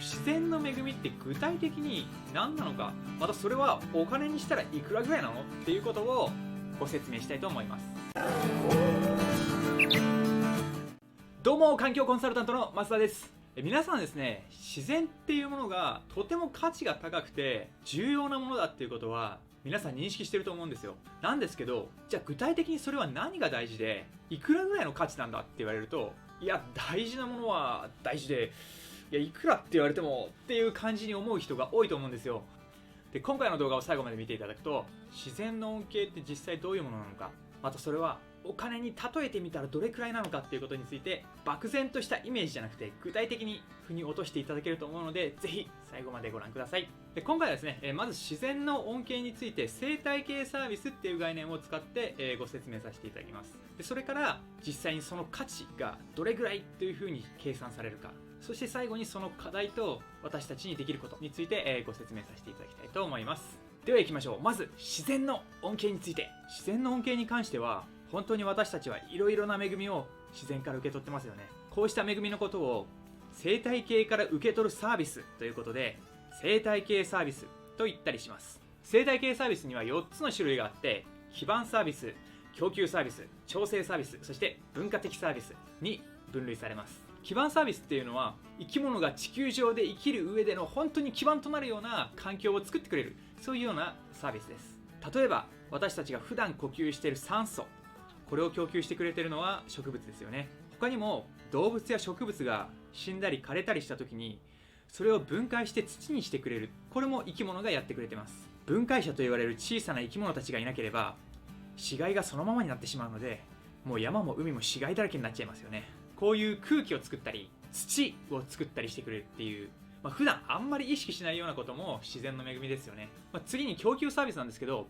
自然の恵みって具体的に何なのか、またそれはお金にしたらいくらぐらいなのっていうことをご説明したいと思います。どうも、環境コンサルタントの増田です。皆さんですね、自然っていうものがとても価値が高くて重要なものだっていうことは皆さん認識してると思うんですよ。なんですけど、じゃあ具体的にそれは何が大事でいくらぐらいの価値なんだって言われると、いや大事なものは大事で、いやいくらって言われてもっていう感じに思う人が多いと思うんですよ。で、今回の動画を最後まで見ていただくと、自然の恩恵って実際どういうものなのか、またそれはお金に例えてみたらどれくらいなのかっていうことについて、漠然としたイメージじゃなくて具体的に腑に落としていただけると思うので、ぜひ最後までご覧ください。で、今回はですね、まず自然の恩恵について生態系サービスっていう概念を使ってご説明させていただきます。で、それから実際にその価値がどれぐらいというふうに計算されるか、そして最後にその課題と私たちにできることについてご説明させていただきたいと思います。では行きましょう。まず自然の恩恵について。自然の恩恵に関しては本当に私たちはいろいろな恵みを自然から受け取ってますよね。こうした恵みのことを生態系から受け取るサービスということで、生態系サービスと言ったりします。生態系サービスには4つの種類があって、基盤サービス、供給サービス、調整サービス、そして文化的サービスに分類されます。基盤サービスっていうのは生き物が地球上で生きる上での本当に基盤となるような環境を作ってくれる、そういうようなサービスです。例えば私たちが普段呼吸している酸素、これを供給してくれているのは植物ですよね。他にも動物や植物が死んだり枯れたりした時にそれを分解して土にしてくれる、これも生き物がやってくれてます。分解者と言われる小さな生き物たちがいなければ死骸がそのままになってしまうので、もう山も海も死骸だらけになっちゃいますよね。こういう空気を作ったり土を作ったりしてくれるっていう、普段あんまり意識しないようなことも自然の恵みですよね。次に供給サービスなんですけど、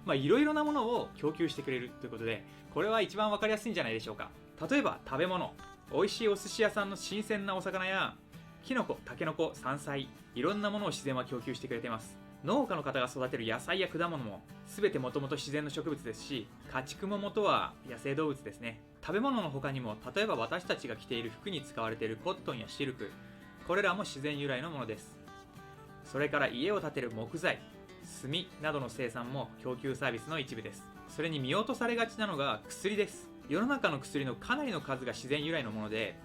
いろいろなものを供給してくれるということで、これは一番わかりやすいんじゃないでしょうか。例えば食べ物、美味しいお寿司屋さんの新鮮なお魚やキノコ、タケノコ、山菜、いろんなものを自然は供給してくれています。農家の方が育てる野菜や果物も全てもともと自然の植物ですし、家畜も元は野生動物ですね。食べ物の他にも、例えば私たちが着ている服に使われているコットンやシルク、これらも自然由来のものです。それから家を建てる木材、炭などの生産も供給サービスの一部です。それに見落とされがちなのが薬です。世の中の薬のかなりの数が自然由来のもので、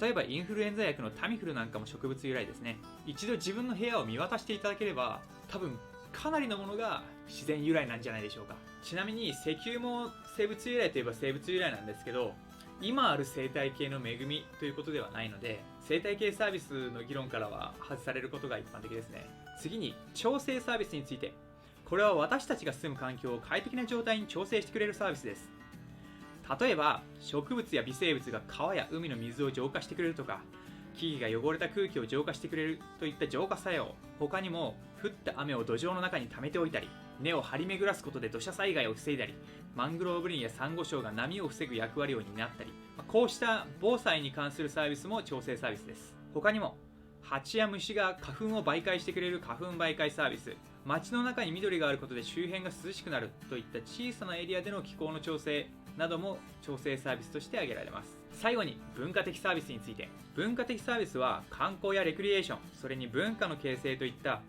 例えばインフルエンザ薬のタミフルなんかも植物由来ですね。一度自分の部屋を見渡していただければ、多分かなりのものが自然由来なんじゃないでしょうか。ちなみに石油も生物由来といえば生物由来なんですけど、今ある生態系の恵みということではないので、生態系サービスの議論からは外されることが一般的ですね。次に調整サービスについて。これは私たちが住む環境を快適な状態に調整してくれるサービスです。例えば植物や微生物が川や海の水を浄化してくれるとか、木々が汚れた空気を浄化してくれるといった浄化作用、他にも降った雨を土壌の中に溜めておいたり、根を張り巡らすことで土砂災害を防いだり、マングローブ林やサンゴ礁が波を防ぐ役割を担ったり、こうした防災に関するサービスも調整サービスです。他にも蜂や虫が花粉を媒介してくれる花粉媒介サービス、街の中に緑があることで周辺が涼しくなるといった小さなエリアでの気候の調整なども調整サービスとして挙げられます。最後に文化的サービスについて。文化的サービスは観光やレクリエーション、それに文化の形成といった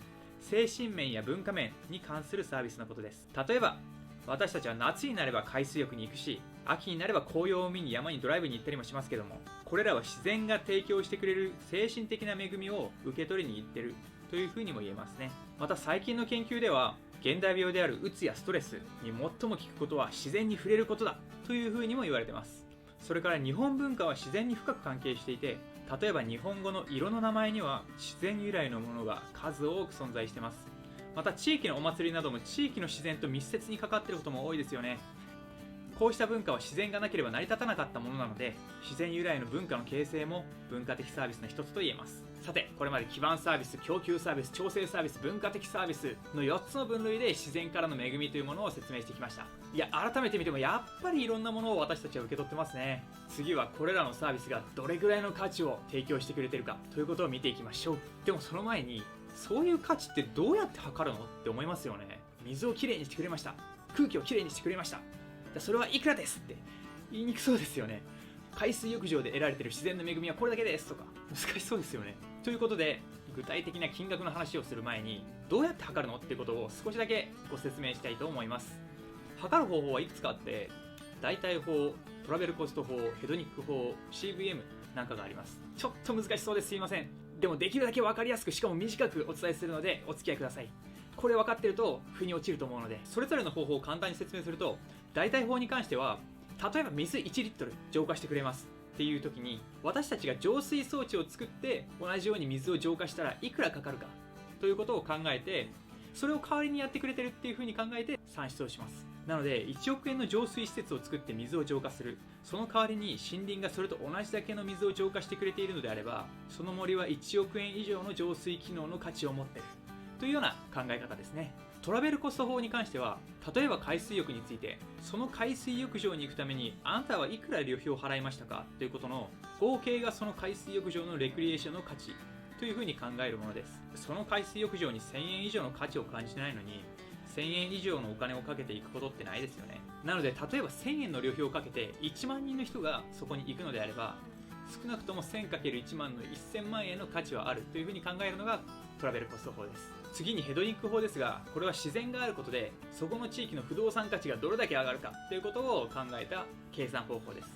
精神面や文化面に関するサービスのことです。例えば私たちは夏になれば海水浴に行くし、秋になれば紅葉を見に山にドライブに行ったりもしますけども、これらは自然が提供してくれる精神的な恵みを受け取りに行ってるというふうにも言えますね。また最近の研究では、現代病であるうつやストレスに最も効くことは自然に触れることだというふうにも言われています。それから日本文化は自然に深く関係していて、例えば日本語の色の名前には自然由来のものが数多く存在しています。また地域のお祭りなども地域の自然と密接に関わっていることも多いですよね。こうした文化は自然がなければ成り立たなかったものなので、自然由来の文化の形成も文化的サービスの一つと言えます。さて、これまで基盤サービス、供給サービス、調整サービス、文化的サービスの4つの分類で自然からの恵みというものを説明してきました。いや、改めて見てもやっぱりいろんなものを私たちは受け取ってますね。次はこれらのサービスがどれぐらいの価値を提供してくれているかということを見ていきましょう。でもその前に、そういう価値ってどうやって測るのって思いますよね。水をきれいにしてくれました、空気をきれいにしてくれました、それはいくらですって言いにくそうですよね。海水浴場で得られている自然の恵みはこれだけですとか難しそうですよね。ということで具体的な金額の話をする前に、どうやって測るのってことを少しだけご説明したいと思います。測る方法はいくつかあって、代替法、トラベルコスト法、ヘドニック法、CVM なんかがあります。ちょっと難しそうですいません。でもできるだけ分かりやすく、しかも短くお伝えするのでお付き合いください。これ分かってると腑に落ちると思うので、それぞれの方法を簡単に説明すると、代替法に関しては、例えば水1リットル浄化してくれますっていう時に、私たちが浄水装置を作って同じように水を浄化したらいくらかかるかということを考えて、それを代わりにやってくれてるっていうふうに考えて算出をします。なので1億円の浄水施設を作って水を浄化する、その代わりに森林がそれと同じだけの水を浄化してくれているのであれば、その森は1億円以上の浄水機能の価値を持っているというような考え方ですね。トラベルコスト法に関しては、例えば海水浴について、その海水浴場に行くためにあなたはいくら旅費を払いましたかということの合計がその海水浴場のレクリエーションの価値というふうに考えるものです。その海水浴場に1000円以上の価値を感じてないのに、1000円以上のお金をかけていくことってないですよね。なので例えば1000円の旅費をかけて1万人の人がそこに行くのであれば、少なくとも 1000×1 万の1000万円の価値はあるというふうに考えるのがトラベルコスト法です。次にヘドニック法ですが、これは自然があることでそこの地域の不動産価値がどれだけ上がるかということを考えた計算方法です。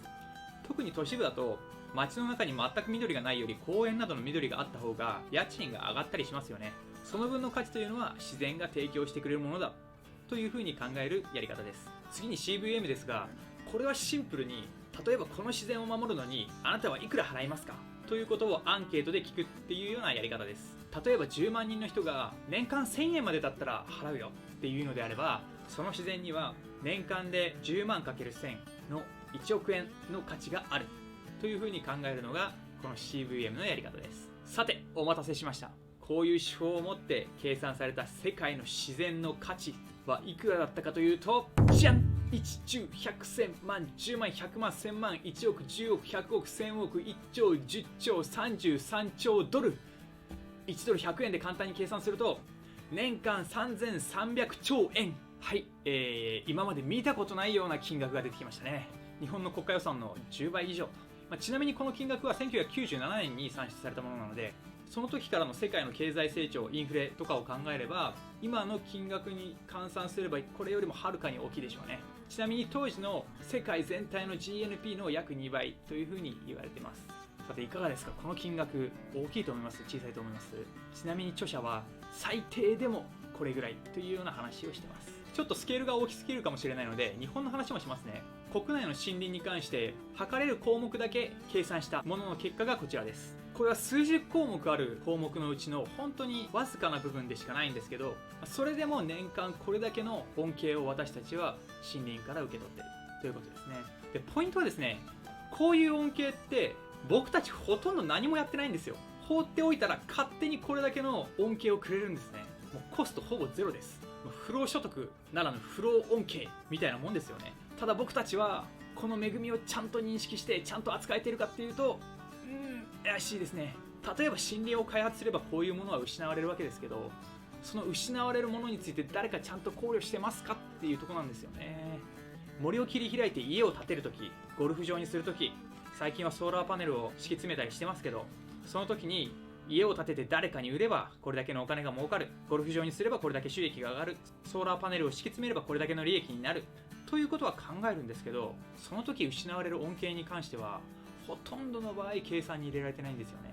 特に都市部だと街の中に全く緑がないより公園などの緑があった方が家賃が上がったりしますよね。その分の価値というのは自然が提供してくれるものだというふうに考えるやり方です。次に CVM ですが、これはシンプルに、例えばこの自然を守るのにあなたはいくら払いますかということをアンケートで聞くっていうようなやり方です。例えば10万人の人が年間1000円までだったら払うよっていうのであれば、その自然には年間で10万 ×1000 の1億円の価値があるというふうに考えるのがこの CVM のやり方です。さて、お待たせしました。こういう手法を持って計算された世界の自然の価値はいくらだったかというと、じゃん、1、10、100、1000万、10万、100万、1000万、1億、10億、100億、1000億、1兆、10兆、33兆ドル。1ドル100円で簡単に計算すると、年間3300兆円。はい、今まで見たことないような金額が出てきましたね。日本の国家予算の10倍以上と。ちなみにこの金額は1997年に算出されたものなので、その時からの世界の経済成長、インフレとかを考えれば、今の金額に換算すればこれよりもはるかに大きいでしょうね。ちなみに当時の世界全体の GNP の約2倍というふうに言われています。さていかがですか？この金額大きいと思います？小さいと思います？ちなみに著者は最低でもこれぐらいというような話をしています。ちょっとスケールが大きすぎるかもしれないので日本の話もしますね。国内の森林に関して測れる項目だけ計算したものの結果がこちらです。これは数十項目ある項目のうちの本当にわずかな部分でしかないんですけど、それでも年間これだけの恩恵を私たちは森林から受け取っているということですね。で、ポイントはですね、こういう恩恵って僕たちほとんど何もやってないんですよ。放っておいたら勝手にこれだけの恩恵をくれるんですね。もうコストほぼゼロです。不労所得ならぬ不労恩恵みたいなもんですよね。ただ僕たちはこの恵みをちゃんと認識してちゃんと扱えているかっていうと、怪しいですね。例えば森林を開発すればこういうものは失われるわけですけど、その失われるものについて誰かちゃんと考慮してますかっていうところなんですよね。森を切り開いて家を建てるとき、ゴルフ場にするとき、最近はソーラーパネルを敷き詰めたりしてますけど、その時に家を建てて誰かに売ればこれだけのお金が儲かる、ゴルフ場にすればこれだけ収益が上がる、ソーラーパネルを敷き詰めればこれだけの利益になるということは考えるんですけど、その時失われる恩恵に関してはほとんどの場合計算に入れられてないんですよね。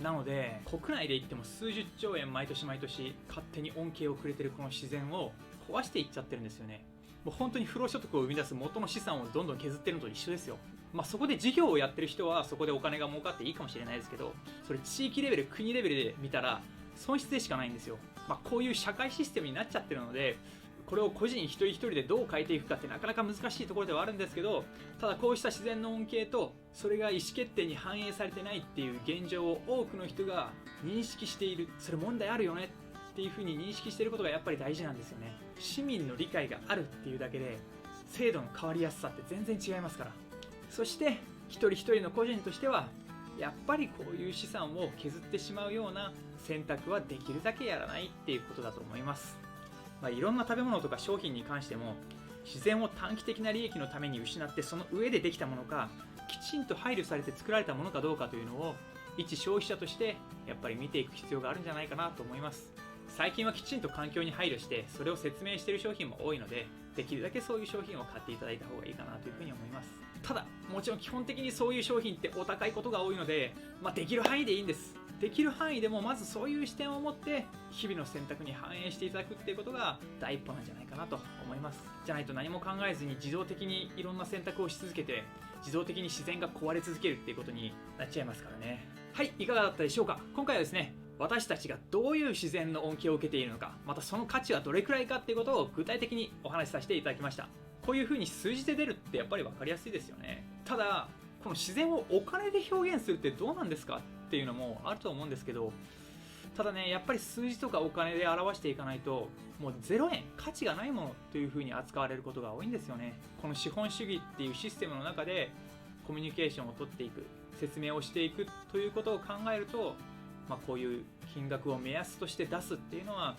なので国内で言っても数十兆円毎年毎年勝手に恩恵をくれてるこの自然を壊していっちゃってるんですよね。もう本当に不労所得を生み出す元の資産をどんどん削ってるのと一緒ですよ。そこで事業をやってる人はそこでお金が儲かっていいかもしれないですけど、それ地域レベル、国レベルで見たら損失でしかないんですよ。こういう社会システムになっちゃってるので、これを個人一人一人でどう変えていくかってなかなか難しいところではあるんですけど、ただこうした自然の恩恵とそれが意思決定に反映されてないっていう現状を多くの人が認識している。それ問題あるよねっていうふうに認識していることがやっぱり大事なんですよね。市民の理解があるっていうだけで制度の変わりやすさって全然違いますから。そして一人一人の個人としてはやっぱりこういう資産を削ってしまうような選択はできるだけやらないっていうことだと思います。いろんな食べ物とか商品に関しても自然を短期的な利益のために失ってその上でできたものか、きちんと配慮されて作られたものかどうかというのを一消費者としてやっぱり見ていく必要があるんじゃないかなと思います。最近はきちんと環境に配慮してそれを説明している商品も多いので、できるだけそういう商品を買っていただいた方がいいかなというふうに思います。ただもちろん基本的にそういう商品ってお高いことが多いので、できる範囲でいいんです。できる範囲でもまずそういう視点を持って日々の選択に反映していただくっていうことが第一歩なんじゃないかなと思います。じゃないと何も考えずに自動的にいろんな選択をし続けて、自動的に自然が壊れ続けるっていうことになっちゃいますからね。はい、いかがだったでしょうか。今回はですね、私たちがどういう自然の恩恵を受けているのか、またその価値はどれくらいかっていうことを具体的にお話しさせていただきました。こういう風に数字で出るってやっぱり分かりやすいですよね。ただこの自然をお金で表現するってどうなんですかっていうのもあると思うんですけど、ただね、やっぱり数字とかお金で表していかないともう0円価値がないものという風に扱われることが多いんですよね。この資本主義っていうシステムの中でコミュニケーションを取っていく、説明をしていくということを考えると、こういう金額を目安として出すっていうのは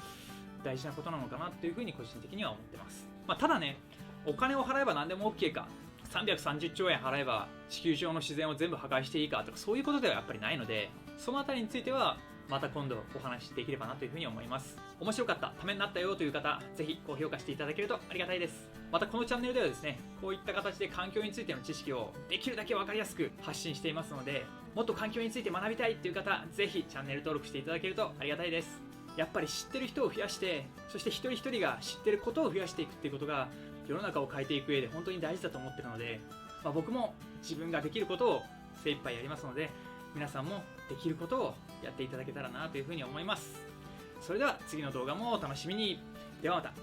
大事なことなのかなというふうに個人的には思ってます。ただね、お金を払えば何でも OK か、330兆円払えば地球上の自然を全部破壊していいかとか、そういうことではやっぱりないので、そのあたりについてはまた今度お話しできればなというふうに思います。面白かった、ためになったよという方、ぜひ高評価していただけるとありがたいです。またこのチャンネルではですね、こういった形で環境についての知識をできるだけ分かりやすく発信していますので、もっと環境について学びたいという方、ぜひチャンネル登録していただけるとありがたいです。やっぱり知ってる人を増やして、そして一人一人が知ってることを増やしていくっていうことが世の中を変えていく上で本当に大事だと思ってるので、僕も自分ができることを精一杯やりますので、皆さんもできることをやっていただけたらなというふうに思います。それでは次の動画もお楽しみに。ではまた。